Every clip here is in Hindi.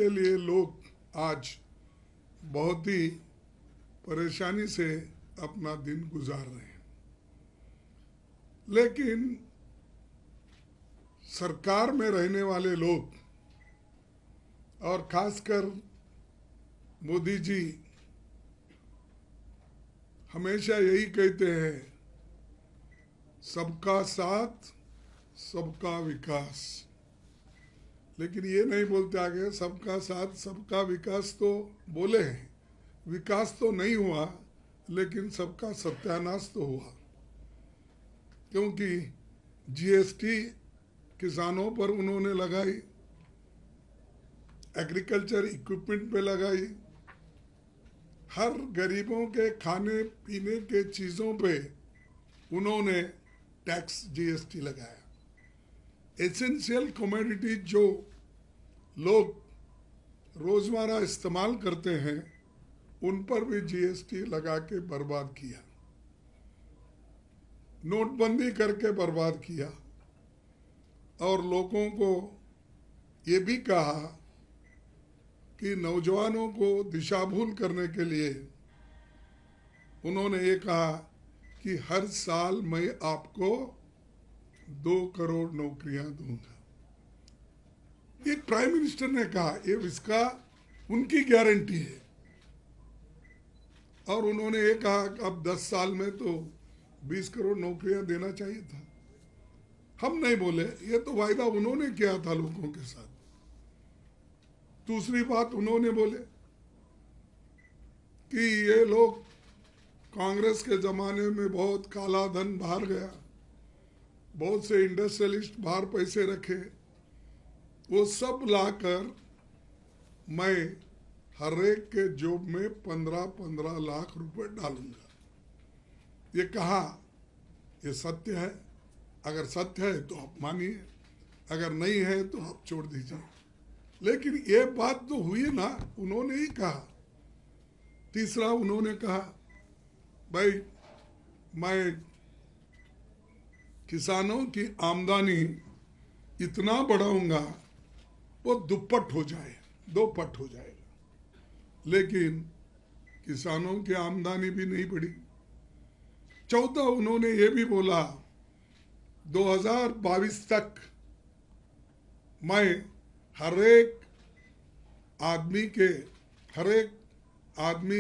के लिए लोग आज बहुत ही परेशानी से अपना दिन गुजार रहे हैं, लेकिन सरकार में रहने वाले लोग और खासकर मोदी जी हमेशा यही कहते हैं, सबका साथ सबका विकास। लेकिन ये नहीं बोलते आगे सबका साथ सबका विकास तो बोले हैं, विकास तो नहीं हुआ, लेकिन सबका सत्यानाश तो हुआ। क्योंकि जीएसटी किसानों पर उन्होंने लगाई, एग्रीकल्चर इक्विपमेंट पे लगाई, हर गरीबों के खाने पीने के चीज़ों पे उन्होंने टैक्स जीएसटी लगाया। एसेंशियल कमोडिटी जो लोग रोजमर्रा इस्तेमाल करते हैं उन पर भी जीएसटी लगा के बर्बाद किया, नोटबंदी करके बर्बाद किया, और लोगों को ये भी कहा कि नौजवानों को दिशाभूल करने के लिए उन्होंने ये कहा कि हर साल मैं आपको 2 करोड़ नौकरियां दूंगा। एक प्राइम मिनिस्टर ने कहा, ये इसका उनकी गारंटी है। और उन्होंने ये कहा कि अब 10 साल में तो 20 करोड़ नौकरियां देना चाहिए था। हम नहीं बोले, ये तो वायदा उन्होंने किया था लोगों के साथ। दूसरी बात उन्होंने बोले कि ये लोग कांग्रेस के जमाने में बहुत काला धन बाहर गया, बहुत से इंडस्ट्रियलिस्ट बाहर पैसे रखे, वो सब लाकर मैं हर एक के जेब में 15-15 लाख रुपए डालूंगा। ये कहा, ये सत्य है। अगर सत्य है तो आप मानिए, अगर नहीं है तो आप छोड़ दीजिए। लेकिन ये बात तो हुई ना, उन्होंने ही कहा। तीसरा उन्होंने कहा, भाई मैं किसानों की आमदनी इतना बढ़ाऊंगा वो दुप्पट हो जाए, 2 पट हो जाएगा। लेकिन किसानों की आमदनी भी नहीं बढ़ी। चौथा उन्होंने ये भी बोला 2022 तक मैं हर एक आदमी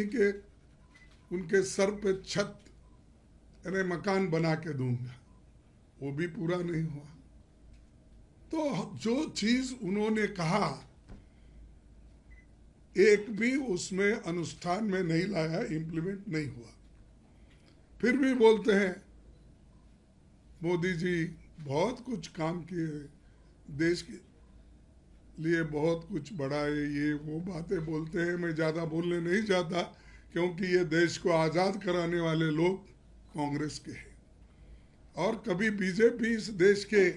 के उनके सर पे छत यानी मकान बना के दूंगा। वो भी पूरा नहीं हुआ। तो जो चीज उन्होंने कहा एक भी उसमें अनुष्ठान में नहीं लाया, इम्प्लीमेंट नहीं हुआ। फिर भी बोलते हैं मोदी जी बहुत कुछ काम किए, देश के लिए बहुत कुछ बढ़ाए, ये वो बातें बोलते हैं। मैं ज़्यादा बोलने नहीं चाहता, क्योंकि ये देश को आज़ाद कराने वाले लोग कांग्रेस के हैं, और कभी बीजेपी इस देश के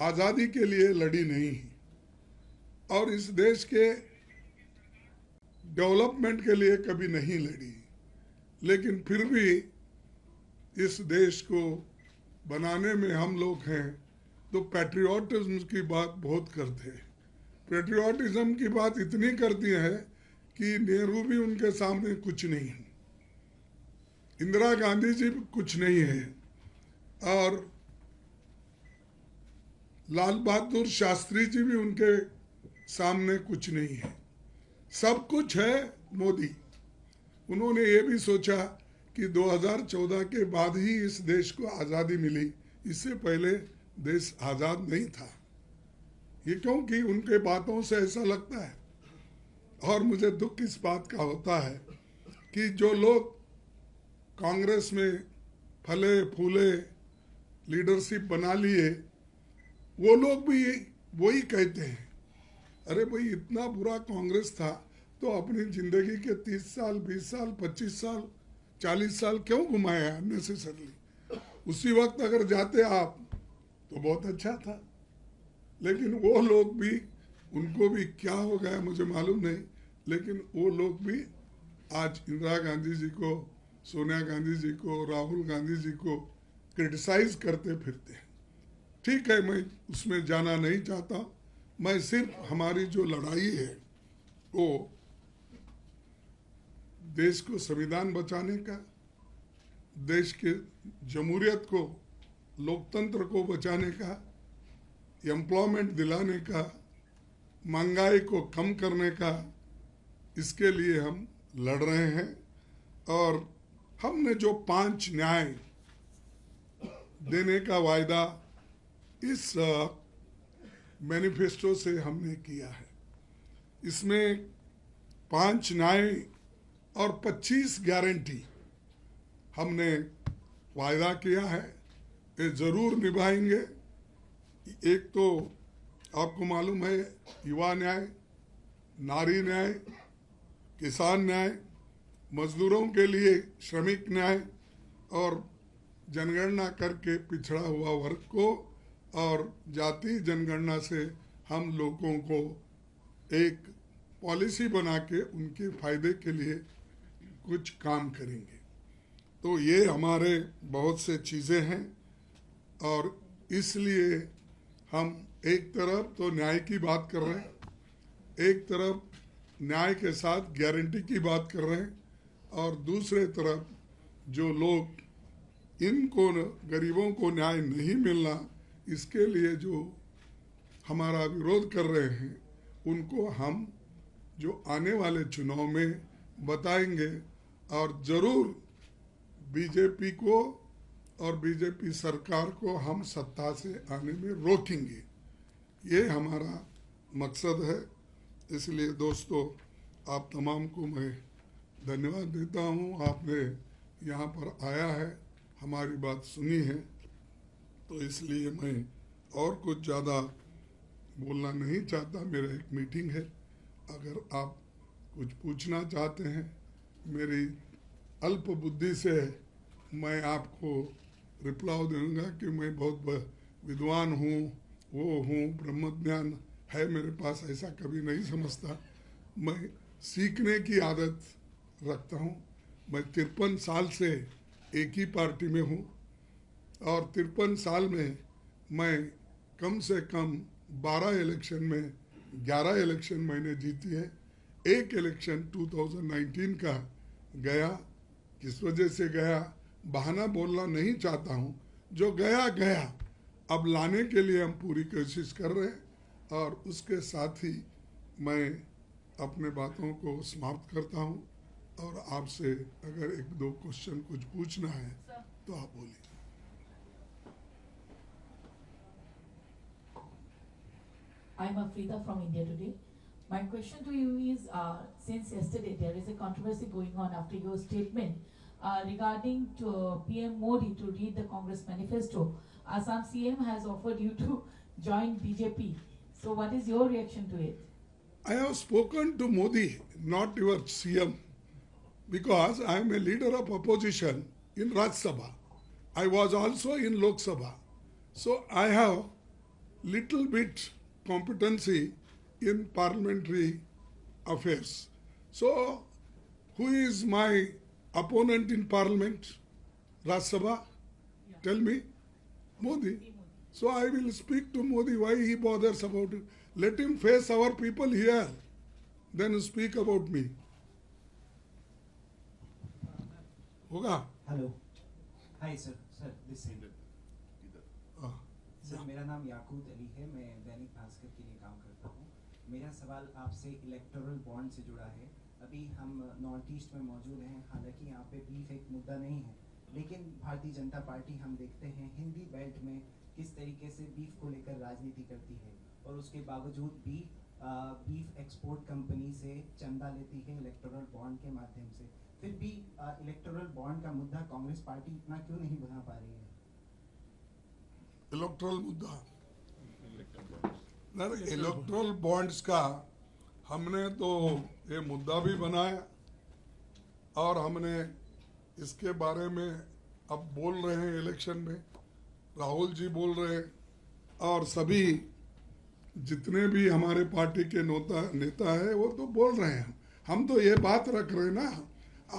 आज़ादी के लिए लड़ी नहीं, और इस देश के डेवलपमेंट के लिए कभी नहीं लड़ी। लेकिन फिर भी इस देश को बनाने में हम लोग हैं तो पैट्रियोटिज्म की बात बहुत करते हैं। पैट्रियोटिज्म की बात इतनी करती है कि नेहरू भी उनके सामने कुछ नहीं है, इंदिरा गांधी जी भी कुछ नहीं है, और लाल बहादुर शास्त्री जी भी उनके सामने कुछ नहीं है। सब कुछ है मोदी। उन्होंने ये भी सोचा कि 2014 के बाद ही इस देश को आज़ादी मिली, इससे पहले देश आज़ाद नहीं था। ये क्योंकि उनके बातों से ऐसा लगता है। और मुझे दुख इस बात का होता है कि जो लोग कांग्रेस में फले फूले लीडरशिप बना लिए, वो लोग भी वही कहते हैं, अरे भाई इतना बुरा कांग्रेस था तो अपनी जिंदगी के 30 साल 20 साल 25 साल 40 साल क्यों घुमाया अननेसेसरली। उसी वक्त अगर जाते आप तो बहुत अच्छा था। लेकिन वो लोग भी, उनको भी क्या हो गया मुझे मालूम नहीं, लेकिन वो लोग भी आज इंदिरा गांधी जी को, सोनिया गांधी जी को, राहुल गांधी जी को क्रिटिसाइज करते फिरते हैं। ठीक है, मैं उसमें जाना नहीं चाहता। मैं सिर्फ हमारी जो लड़ाई है को देश को संविधान बचाने का, देश के जमहूरियत को, लोकतंत्र को बचाने का, एम्प्लॉयमेंट दिलाने का, महंगाई को कम करने का, इसके लिए हम लड़ रहे हैं। और हमने जो 5 न्याय देने का वायदा इस मैनिफेस्टो से हमने किया है, इसमें 5 न्याय और 25 गारंटी हमने वायदा किया है, ये जरूर निभाएंगे। एक तो आपको मालूम है, युवा न्याय, नारी न्याय, किसान न्याय, मजदूरों के लिए श्रमिक न्याय और जनगणना करके पिछड़ा हुआ वर्ग को और जाति जनगणना से हम लोगों को एक पॉलिसी बना के उनके फायदे के लिए कुछ काम करेंगे। तो ये हमारे बहुत से चीज़ें हैं और इसलिए हम एक तरफ तो न्याय की बात कर रहे हैं, एक तरफ न्याय के साथ गारंटी की बात कर रहे हैं, और दूसरे तरफ जो लोग इनको गरीबों को न्याय नहीं मिलना इसके लिए जो हमारा विरोध कर रहे हैं, उनको हम जो आने वाले चुनाव में बताएंगे और ज़रूर बीजेपी को और बीजेपी सरकार को हम सत्ता से आने में रोकेंगे। ये हमारा मकसद है। इसलिए दोस्तों, आप तमाम को मैं धन्यवाद देता हूँ। आपने यहाँ पर आया है, हमारी बात सुनी है, तो इसलिए मैं और कुछ ज़्यादा बोलना नहीं चाहता। मेरा एक मीटिंग है, अगर आप कुछ पूछना चाहते हैं, मेरी अल्प बुद्धि से मैं आपको रिप्लाई दूंगा कि मैं बहुत विद्वान हूँ, वो हूँ, ब्रह्मज्ञान है मेरे पास, ऐसा कभी नहीं समझता। मैं सीखने की आदत रखता हूँ। मैं 53 साल से एक ही पार्टी में हूँ और 53 साल में मैं कम से कम 12 इलेक्शन में 11 इलेक्शन मैंने जीती है। एक इलेक्शन 2019 का गया, किस वजह से गया बहाना बोलना नहीं चाहता हूँ, जो गया गया, अब लाने के लिए हम पूरी कोशिश कर रहे हैं। और उसके साथ ही मैं अपने बातों को समाप्त करता हूँ और आपसे अगर 1-2 क्वेश्चन कुछ पूछना है तो आप बोलिए। I'm Afrida from India Today. My question to you is, since yesterday there is a controversy going on after your statement regarding to PM Modi to read the Congress manifesto. Assam CM has offered you to join BJP. So what is your reaction to it? I have spoken to Modi, not your CM, because I am a leader of opposition in Rajya Sabha. I was also in Lok Sabha. So I have little bit competency in parliamentary affairs. So who is my opponent in parliament? Rajya Sabha? Yeah. Tell me. Modi. So I will speak to Modi why he bothers about it. Let him face our people here. Then speak about me. होगा? हेलो, हाय सर, दिस है सर, मेरा नाम याकूत अली है, मैं दैनिक भास्कर के लिए काम करता हूँ। मेरा सवाल आपसे इलेक्टोरल बॉन्ड से जुड़ा है। अभी हम नॉर्थ ईस्ट में मौजूद हैं, हालांकि यहाँ पे बीफ एक मुद्दा नहीं है, लेकिन भारतीय जनता पार्टी हम देखते हैं हिंदी बेल्ट में किस तरीके से बीफ को लेकर राजनीति करती है और उसके बावजूद भी बीफ एक्सपोर्ट कंपनी से चंदा लेती है इलेक्टोरल बॉन्ड के माध्यम से। फिर भी इलेक्टोरल बॉन्ड का मुद्दा कांग्रेस पार्टी इतना क्यों नहीं बढ़ा पा रही है? इलेक्टोरल मुद्दा, इलेक्टोरल बॉन्ड्स का हमने तो ये मुद्दा भी बनाया और हमने इसके बारे में अब बोल रहे हैं। इलेक्शन में राहुल जी बोल रहे हैं और सभी जितने भी हमारे पार्टी के नेता है वो तो बोल रहे हैं। हम तो ये बात रख रहे हैं ना,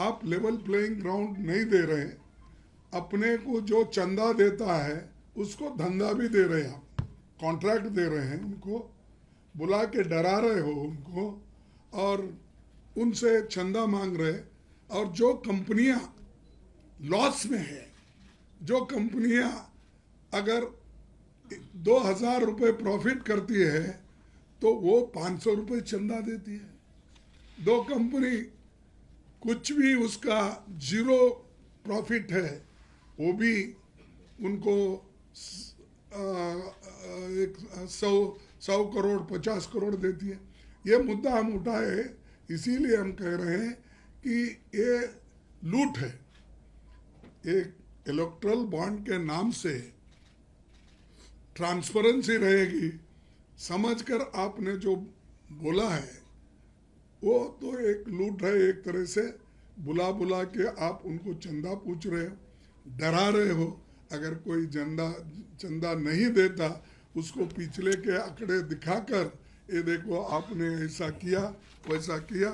आप लेवल प्लेइंग ग्राउंड नहीं दे रहे हैं। अपने को जो चंदा देता है उसको धंधा भी दे रहे हैं, आप कॉन्ट्रैक्ट दे रहे हैं, उनको बुला के डरा रहे हो उनको, और उनसे चंदा मांग रहे। और जो कंपनियां लॉस में है, जो कंपनियां अगर 2,000 रुपये प्रॉफिट करती है तो वो 500 रुपये चंदा देती है। दो कंपनी कुछ भी उसका जीरो प्रॉफिट है, वो भी उनको 100 करोड़ 50 करोड़ देती है। ये मुद्दा हम उठाए, इसीलिए हम कह रहे हैं कि ये लूट है। एक इलेक्ट्रल बॉन्ड के नाम से ट्रांसपेरेंसी रहेगी, समझकर आपने जो बोला है वो तो एक लूट है। एक तरह से बुला बुला के आप उनको चंदा पूछ रहे हो, डरा रहे हो। अगर कोई चंदा नहीं देता उसको पिछले के आंकड़े दिखाकर ये देखो आपने ऐसा किया वैसा किया,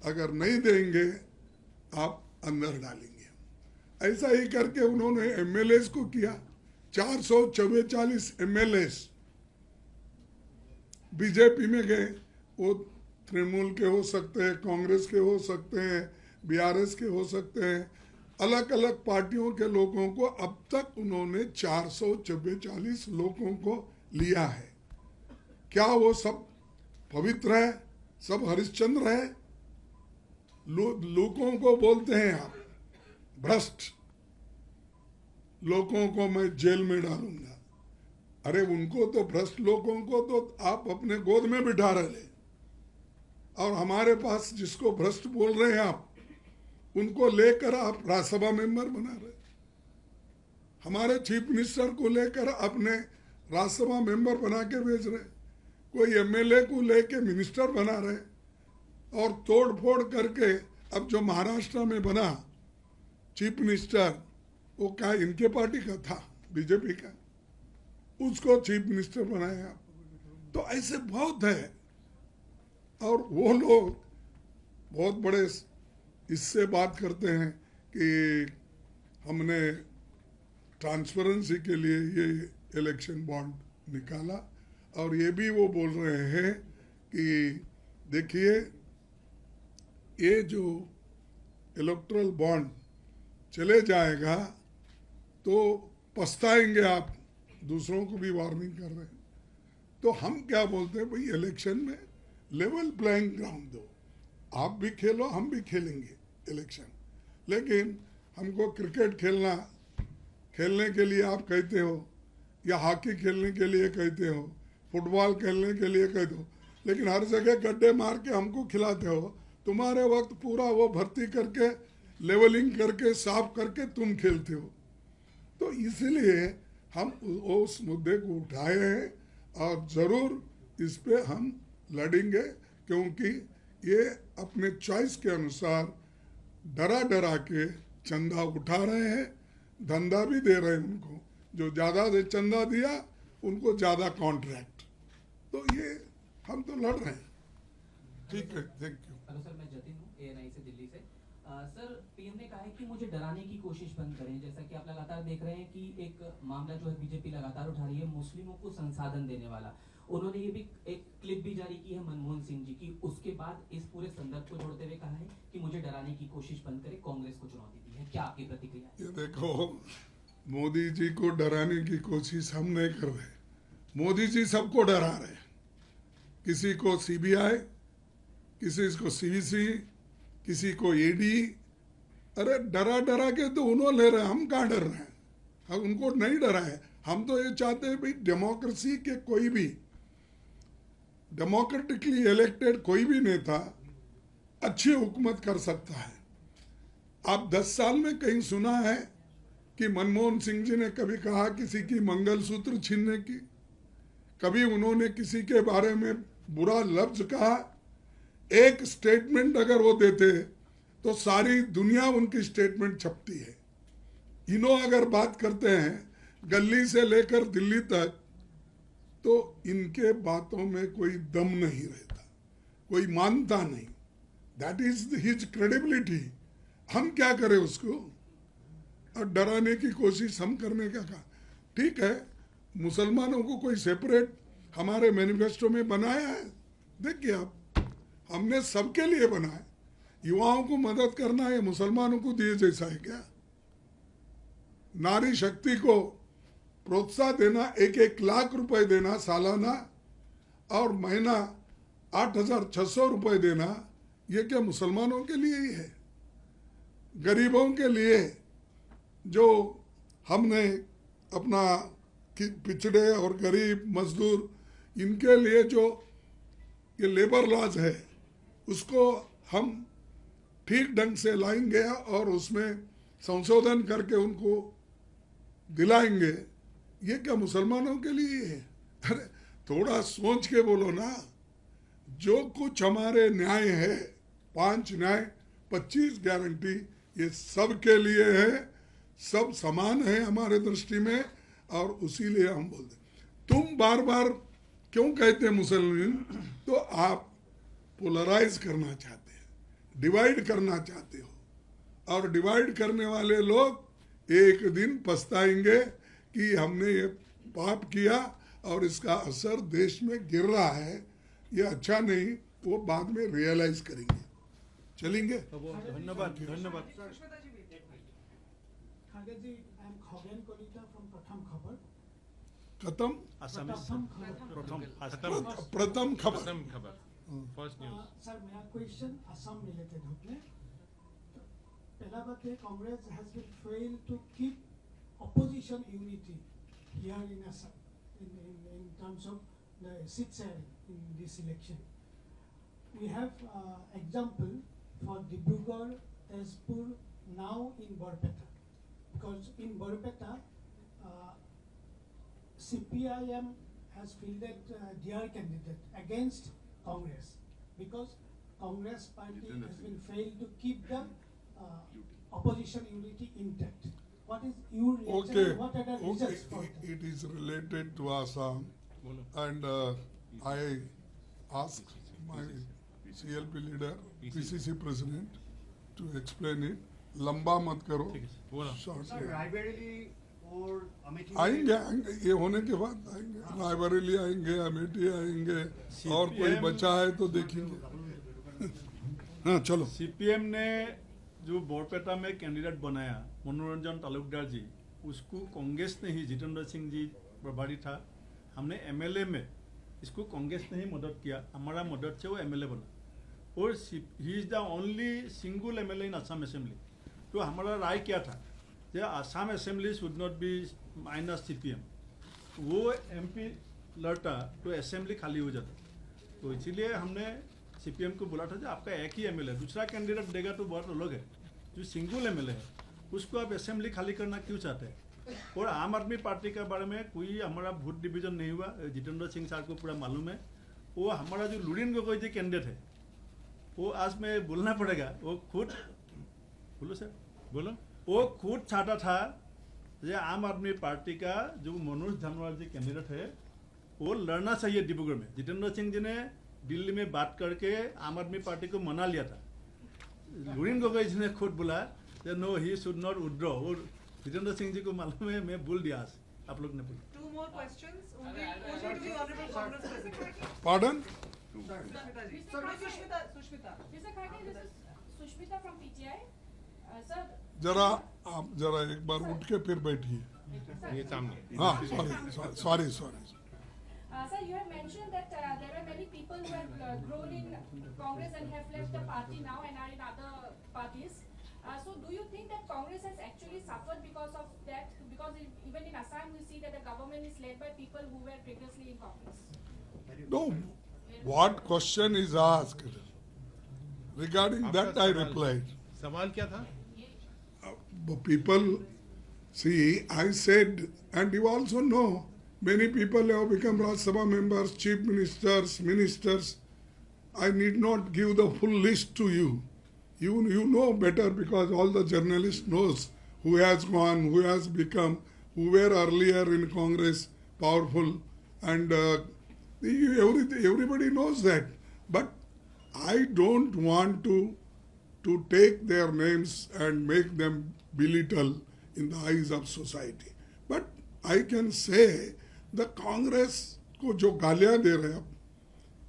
अगर नहीं देंगे आप अंदर डालेंगे। ऐसा ही करके उन्होंने एमएलएस को किया। 444 एमएलएस बीजेपी में गए। वो तृणमूल के हो सकते हैं, कांग्रेस के हो सकते हैं, बीआरएस के हो सकते हैं, अलग अलग पार्टियों के लोगों को अब तक उन्होंने 444 लोगों को लिया है। क्या वो सब पवित्र है, सब हरिश्चंद्र है? लोगों को बोलते हैं आप भ्रष्ट, लोगों को मैं जेल में डालूंगा। अरे उनको तो भ्रष्ट लोगों को तो आप अपने गोद में बिठा रहे, और हमारे पास जिसको भ्रष्ट बोल रहे हैं आप, उनको लेकर आप राज्यसभा मेंबर बना रहे। हमारे चीफ मिनिस्टर को लेकर अपने राज्यसभा मेंबर बना के भेज रहे। कोई एमएलए को लेके मिनिस्टर बना रहे, और तोड़ फोड़ करके अब जो महाराष्ट्र में बना चीफ मिनिस्टर, वो क्या इनके पार्टी का था, बीजेपी का, उसको चीफ मिनिस्टर बनाया। तो ऐसे बहुत है। और वो लोग बहुत बड़े इससे बात करते हैं कि हमने ट्रांसपेरेंसी के लिए ये इलेक्शन बॉन्ड निकाला, और ये भी वो बोल रहे हैं कि देखिए ये जो इलेक्ट्रल बॉन्ड चले जाएगा तो पछताएंगे आप। दूसरों को भी वार्निंग कर रहे हैं। तो हम क्या बोलते हैं, भाई इलेक्शन में लेवल प्लेइंग ग्राउंड दो, आप भी खेलो हम भी खेलेंगे इलेक्शन। लेकिन हमको क्रिकेट खेलने के लिए आप कहते हो, या हॉकी खेलने के लिए कहते हो, फुटबॉल खेलने के लिए कहते हो, लेकिन हर जगह गड्ढे मार के हमको खिलाते हो। तुम्हारे वक्त पूरा वो भर्ती करके लेवलिंग करके साफ करके तुम खेलते हो। तो इसलिए हम उस मुद्दे को उठाए हैं, और ज़रूर इस पे हम लड़ेंगे, क्योंकि ये अपने चॉइस के अनुसार डरा डरा के चंदा उठा रहे हैं, धंधा भी दे रहे हैं उनको। जो ज़्यादा चंदा दिया उनको ज़्यादा कॉन्ट्रैक्ट। तो ये हम तो लड़ रहे हैं। ठीक है, थैंक यू। हेलो सर, मैं जतिन हूँ एएनआई से, दिल्ली से। सर, पीएम ने कहा है कि मुझे डराने की कोशिश बंद करें। जैसा कि आप लगातार देख रहे हैं कि एक मामला जो है बीजेपी लगातार उठा रही है, मुस्लिमों को संसाधन देने वाला। उन्होंने ये भी एक क्लिप भी जारी की है मनमोहन सिंह जी की। उसके बाद इस पूरे संदर्भ को जोड़ते हुए कहा है कि मुझे डराने की कोशिश बंद करें, कांग्रेस को चुनौती दी है। क्या आपकी प्रतिक्रिया है? ये देखो, मोदी जी को डराने की कोशिश हम नहीं कर रहे। मोदी जी सबको डरा रहे, किसी को सीबीआई, किसी को सीवीसी, किसी को ईडी। अरे डरा डरा के तो उन्होंने ले रहे हैं, हम कहाँ डर रहे हैं? हम उनको नहीं डरा है। हम तो ये चाहते हैं भाई डेमोक्रेसी के कोई भी डेमोक्रेटिकली इलेक्टेड कोई भी नेता अच्छी हुकूमत कर सकता है। आप 10 साल में कहीं सुना है कि मनमोहन सिंह जी ने कभी कहा किसी की मंगलसूत्र छीनने की? कभी उन्होंने किसी के बारे में बुरा लफ्ज कहा? एक स्टेटमेंट अगर वो देते तो सारी दुनिया उनकी स्टेटमेंट छपती है। इन्हों अगर बात करते हैं गली से लेकर दिल्ली तक, तो इनके बातों में कोई दम नहीं रहता, कोई मानता नहीं। That is his credibility. हम क्या करें उसको? और डराने की कोशिश हम करने का कहा। ठीक है, मुसलमानों को कोई सेपरेट हमारे मैनिफेस्टो में बनाया है, देखिए आप, हमने सबके लिए बनाया। युवाओं को मदद करना है मुसलमानों को दिए जैसा है क्या? नारी शक्ति को प्रोत्साहन देना, 1-1 लाख रुपए देना सालाना और महीना 8,600 रुपए देना, ये क्या मुसलमानों के लिए ही है? गरीबों के लिए जो हमने अपना पिछड़े और गरीब मजदूर, इनके लिए जो ये लेबर लॉज है उसको हम ठीक ढंग से लाएंगे और उसमें संशोधन करके उनको दिलाएंगे। ये क्या मुसलमानों के लिए है? अरे थोड़ा सोच के बोलो ना। जो कुछ हमारे न्याय है, 5 न्याय 25 गारंटी, ये सब के लिए है, सब समान है हमारे दृष्टि में, और उसी लिए हम बोलते। तुम बार बार क्यों कहते हैं मुसलमान? तो आप पोलराइज करना चाहते हैं, डिवाइड करना चाहते हो, और डिवाइड करने वाले लोग एक दिन पछताएंगे कि हमने ये पाप किया और इसका असर देश में गिर रहा है, ये अच्छा नहीं, वो बाद में रियलाइज करेंगे। चलेंगे। धन्यवाद धन्यवाद। Khager ji, I am Khagen Kolita from Pratham Khabar. खत्म। प्रथम खबर। First news. Sir, मेरा question Assam related होते। पहला बात है, Congress has been failed to keep opposition unity here in Assam in terms of the seat sharing in this election. We have example for Dibrugarh, Tezpur, now in Borpeta, because in Borpeta, CPIM has fielded their candidate against Congress, because Congress party has been failed to keep the opposition unity intact. What is your reaction? Okay, and what are the okay. results for that? It is related to Assam, and I asked my CLP leader, PCC president, to explain it. लंबा मत करो, शॉर्ट और अमेठी आएंगे, ये होने के बाद आएंगे, रायबरेली आएंगे, अमेठी आएंगे, और कोई बचा है तो देखेंगे। हाँ चलो। सीपीएम ने जो बोरपेटा में कैंडिडेट बनाया मनोरंजन तालुकदार जी, उसको कांग्रेस ने ही, जितेंद्र सिंह जी प्रभारी था, हमने एमएलए में इसको कांग्रेस ने ही मदद किया, हमारा मदद से वो एमएलए बना, और he is the only single MLA in Assam assembly. तो हमारा राय क्या था कि Assam assembly should not be minus CPM, वो एमपी लड़ता तो असेंबली खाली हो जाता, तो इसीलिए हमने सीपीएम को बोला था कि आपका एक ही एमएलए, दूसरा कैंडिडेट देगा तो बहुत अलग है, जो सिंगल एमएलए है उसको आप असेंबली खाली करना क्यों चाहते हैं। और आम आदमी पार्टी के बारे में कोई हमारा वोट डिवीजन नहीं हुआ, जितेंद्र सिंह सर को पूरा मालूम है। वो हमारा जो लुरिन गोगोई जी कैंडिडेट है, वो आज मैं बोलना पड़ेगा, वो खुद बोलो सर, बोलो, वो खुद चाहता था कि आम आदमी पार्टी का जो मनोज धनवार जी कैंडिडेट है वो लड़ना चाहिए डिब्रूगढ़ में। जितेंद्र सिंह जी ने दिल्ली में बात करके आम आदमी पार्टी को मना लिया था। लुरिन गोगोई जी ने खुद बोला no he should not withdraw, और जितेंद्र सिंह जी को मालूम है, मैं बोल दिया, आप लोग ने बोला। Two more questions. Only to the Honorable Congress President. Pardon? Sushmita. Mr. Khage, this is Sushmita from PTI. Sir. जरा आप जरा एक बार उठ के फिर बैठिए। ये सामने। हाँ sorry. Sir, you have mentioned that there are many people who have grown in Congress and have left the party now and are in other parties. So do you think that Congress has actually suffered because of that? Because even in Assam we see that the government is led by people who were previously in Congress. No, what question is asked? Regarding that I replied. सवाल क्या था? People, see, I said, and you also know, many people have become Rajya Sabha members, chief ministers. I need not give the full list to you. You know better, because all the journalists knows who has gone, who has become, who were earlier in Congress powerful, and everybody knows that. But I don't want to take their names and make them belittle in the eyes of society. But I can say the Congress को जो गालियां दे रहे हैं,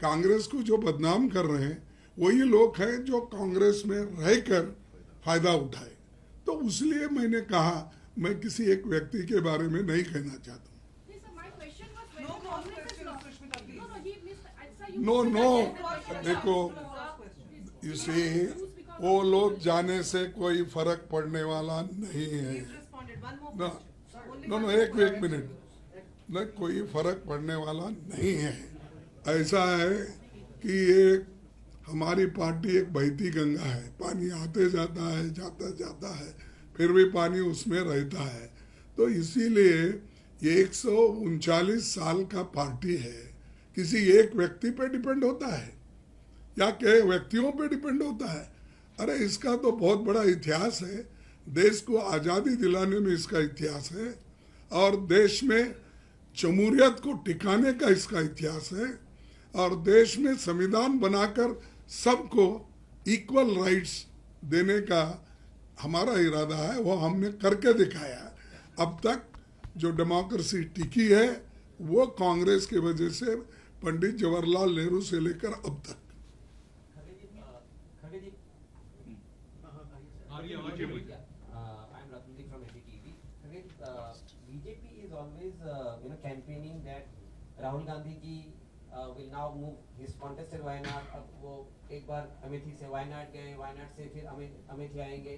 कांग्रेस को जो बदनाम कर रहे हैं, वही लोग हैं जो कांग्रेस में रहकर फायदा उठाए। तो इसलिए मैंने कहा मैं किसी एक व्यक्ति के बारे में नहीं कहना चाहता हूँ। Yes, sir, my question was when No the cross Congress question, is not. Sushmita, please. No, he missed. Sir, you no missed no the- देखो इसे वो लोग जाने से कोई फर्क पड़ने वाला नहीं है। He's responded. One more ना question. Only no one no more एक मिनट न कोई फर्क पड़ने वाला नहीं है। ऐसा है कि ये हमारी पार्टी एक बहती गंगा है, पानी आते जाता है जाता है फिर भी पानी उसमें रहता है। तो इसीलिए ये 139 साल का पार्टी है, किसी एक व्यक्ति पे डिपेंड होता है या कई व्यक्तियों पे डिपेंड होता है? अरे इसका तो बहुत बड़ा इतिहास है, देश को आज़ादी दिलाने में इसका इतिहास है और देश में जमहूरियत को टिकाने का इसका इतिहास है और देश में संविधान बनाकर सबको इक्वल राइट्स देने का हमारा इरादा है, वो हमने करके दिखाया है। अब तक जो डेमोक्रेसी टिकी है वो कांग्रेस की वजह से पंडित जवाहरलाल नेहरू से लेकर अब तक। I'm Ratndeep from NDTV. BJP is always, campaigning that Rahul Gandhi ji will now move his contested Wayanad. अब वो एक बार अमेठी से वायनाड गए, वायनाड से फिर अमेठी आएंगे.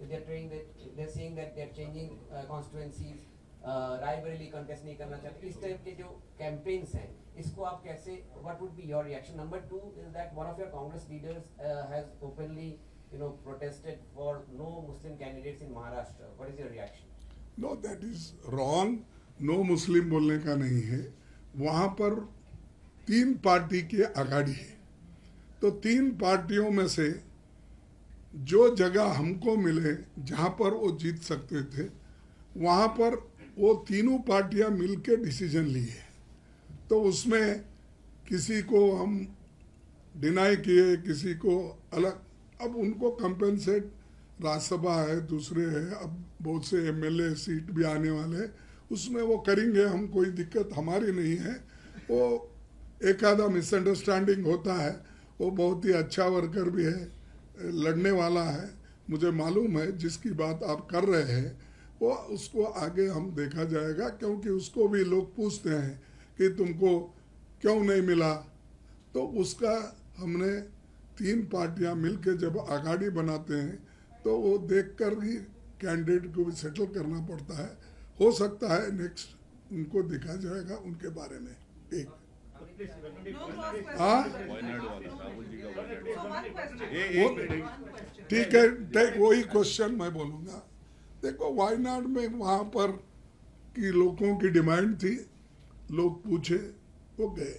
They're saying that they're changing constituencies. Raebareli contest नहीं करना चाहते. इस टाइप के जो campaigns हैं, इसको आप कैसे? What would be your reaction? Number 2 is that one of your Congress leaders has openly protested for no Muslim candidates in Maharashtra. What is your reaction? No that is wrong. No मुस्लिम बोलने का नहीं है। वहाँ पर 3 पार्टी के आघाड़ी है, तो 3 पार्टियों में से जो जगह हमको मिले जहाँ पर वो जीत सकते थे वहाँ पर वो तीनों पार्टियां मिलके डिसीजन लिए। तो उसमें किसी को हम डिनाई किए, किसी को अलग। अब उनको कंपेंसेट, राज्यसभा है, दूसरे है, अब बहुत से एमएलए सीट भी आने वाले हैं, उसमें वो करेंगे। हम कोई दिक्कत हमारी नहीं है। वो एक आधा मिसअंडरस्टैंडिंग होता है, वो बहुत ही अच्छा वर्कर भी है, लड़ने वाला है, मुझे मालूम है। जिसकी बात आप कर रहे हैं वो उसको आगे हम देखा जाएगा, क्योंकि उसको भी लोग पूछते हैं कि तुमको क्यों नहीं मिला। तो उसका हमने 3 पार्टियां मिलके जब आघाड़ी बनाते हैं तो वो देखकर ही कैंडिडेट को भी सेटल करना पड़ता है। हो सकता है नेक्स्ट उनको देखा जाएगा उनके बारे में। एक No cross question. हाँ So one question. ठीक है, वही क्वेश्चन मैं बोलूँगा। देखो वायनाड में वहाँ पर की लोगों की डिमांड थी, लोग पूछे, वो गए।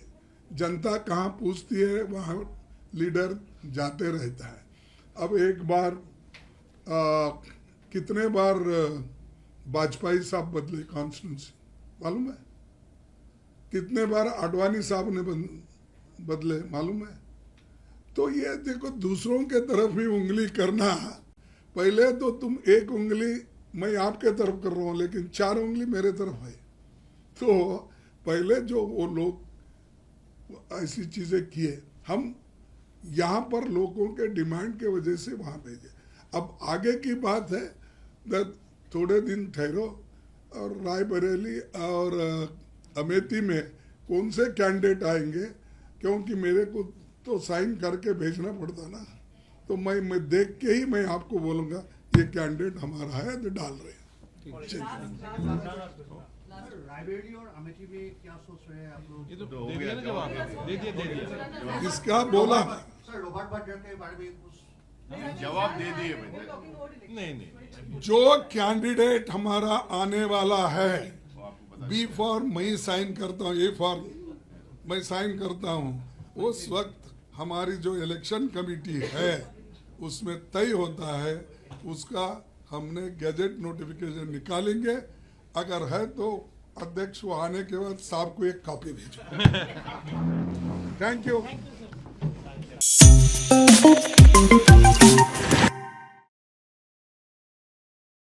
जनता कहाँ पूछती है वहाँ लीडर जाते रहता है। अब एक बार कितने बार वाजपेयी साहब बदले कॉन्स्टिट्यूंसी मालूम है? कितने बार आडवाणी साहब ने बदले मालूम है? तो ये देखो दूसरों के तरफ भी उंगली करना, पहले तो तुम एक उंगली मैं आपके तरफ कर रहा हूँ लेकिन 4 उंगली मेरे तरफ है। तो पहले जो वो लोग ऐसी चीजें किए, हम यहाँ पर लोगों के डिमांड के वजह से वहाँ भेजे। अब आगे की बात है, थोड़े दिन ठहरो और रायबरेली और अमेठी में कौन से कैंडिडेट आएंगे, क्योंकि मेरे को तो साइन करके भेजना पड़ता ना। तो मैं देख के ही मैं आपको बोलूँगा ये कैंडिडेट हमारा है तो डाल रहे हैं। रायबरेली और अमेठी में क्या सोच रहे हैं आप लोग? ये तो दे दिया ना जवाब, दे दिया। किसका बोला? सर रॉबर्ट वाड्रा के बारे में कुछ जवाब दे दिए मैंने। नहीं जो कैंडिडेट हमारा आने वाला है, बी फॉर मैं साइन करता हूँ, ए फॉर मैं साइन करता हूँ, उस वक्त हमारी जो इलेक्शन कमेटी है उसमें तय होता है, उसका हमने गैजेट नोटिफिकेशन निकालेंगे। अगर है तो अध्यक्ष वो आने के बाद साहब को एक कॉपी भेजो। Thank you.